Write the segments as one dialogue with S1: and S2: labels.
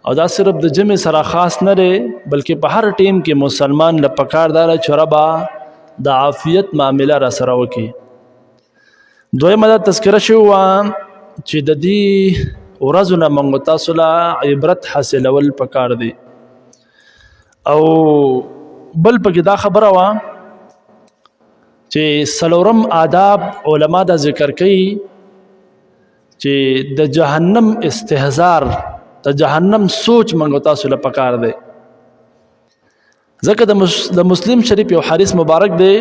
S1: او دا صرف د جمع سره خاص نه دی بلکې په هر ټیم کې مسلمان له پکاردار چې ربا د عافیت معامله را سره وکړي. دویمه دا تذکره شو چې د دې ورځو نه موږ تاسو له عبرت حاصلول پکار دی. او بل پکې دا خبره وه چې څلورم آداب علما دا ذکر کوي چې د جهنم استهزار د جهنم سوچ منګو تاسو له پکار دی. ځکه د مسلم شریف یو حدیث مبارک دی،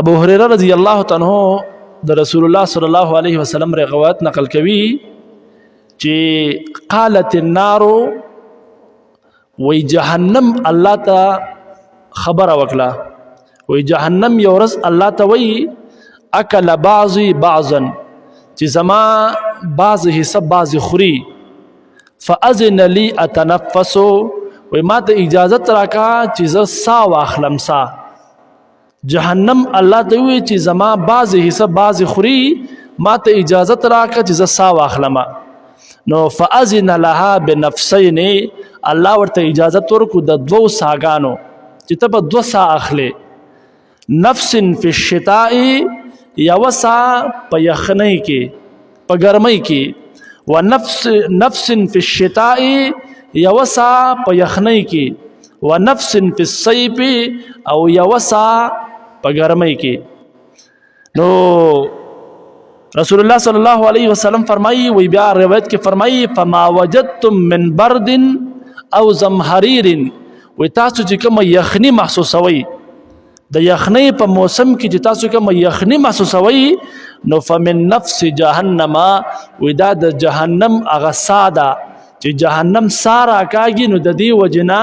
S1: ابو هريره رضی الله تعالی عنہ د رسول الله صلی الله علیه وسلم روایت نقل کوي چې قالت النار وی جهنم الله ته خبر وکړه، وی جهنم یو ورځ الله ته وی اکل بعضی بعضا چې زما بعض حصہ بعض خوري، فاذن لي اتنفس وی ما ته اجازت راکا چې زه سا واخلم. سا جهنم الله ته وی چې زما بعض حصہ بعض خوري، ما ته اجازت راکا چې زه سا واخلم. نو فاذن لها بنفسين الله ورته اجازت ورکو د دوو ساګانو چې ته په 2 سا اخلي. نفس فی الشتاء یو سا په یخنۍ کې په ګرمۍ کې، و نفس فی الشتاء یو سا په یخنۍ کې، و نفس فی الصیف او یو سا په ګرمۍ کې. نو رسول الله صلی الله علیه وسلم فرمایي، وی بیا روایت کې فرمایي فما وجدتم من برد او زمهریر، وی تاسو چې کوم یخني محسوسوي د یخنۍ په موسم کې چې تاسو کوم یخني محسوسوي نو فمن نفس جهنم، وی دا د جهنم هغه ساده چې جهنم سارا کاږي نو د دې وجنا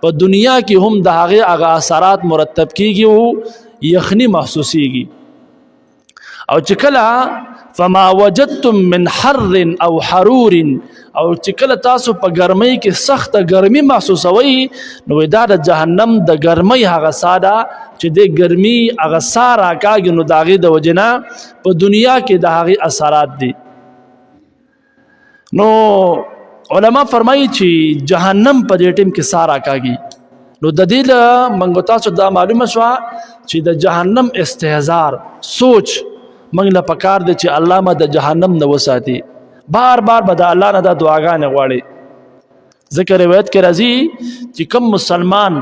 S1: په دنیا کې هم د هغه اثرات مرتب کیږي او یخني محسوسيږي. او چې کله فما وجدتم من حر او حرور، او چې کله تاسو په ګرمۍ کې سخت ګرمي محسوسوي نو دا د جهنم د ګرمۍ هغه ساده چې د ګرمي هغه سارا کاږي نو داغه د وجنا په دنیا کې د هغه اثرات دي. نو علما فرمایي چې جهنم په دې ټیم کې سارا کاږي. نو د دې له منګو تاسو دا معلومه شو چې د جهنم استهزار سوچ منګ له پکار دی چې الله ما د جهنم نه وساتي. بار بار به د الله نه دا دعاګانې غواړي. ذکر روایت کې راځي چې کوم مسلمان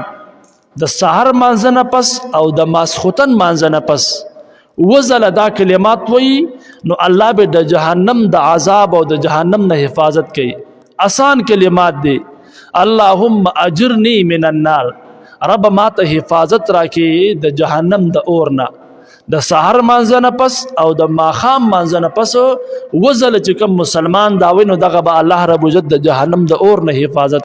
S1: د سحر مانځه نه پس او د ماسخوتن مانځه نه پس وزله دا کلمات وی نو الله به د جهنم د عذاب او د جهنم نه حفاظت کوي. آسان کلمات دی، اللهم اجرنی من النار، رب ما ته حفاظت راکې د جهنم د اور نه. د سحر مانځه نه پس او د ماښام مانځه نه پس وزله چې کوم مسلمان دا وی نو دغه به الله رب عزت د جهنم د اور نه حفاظت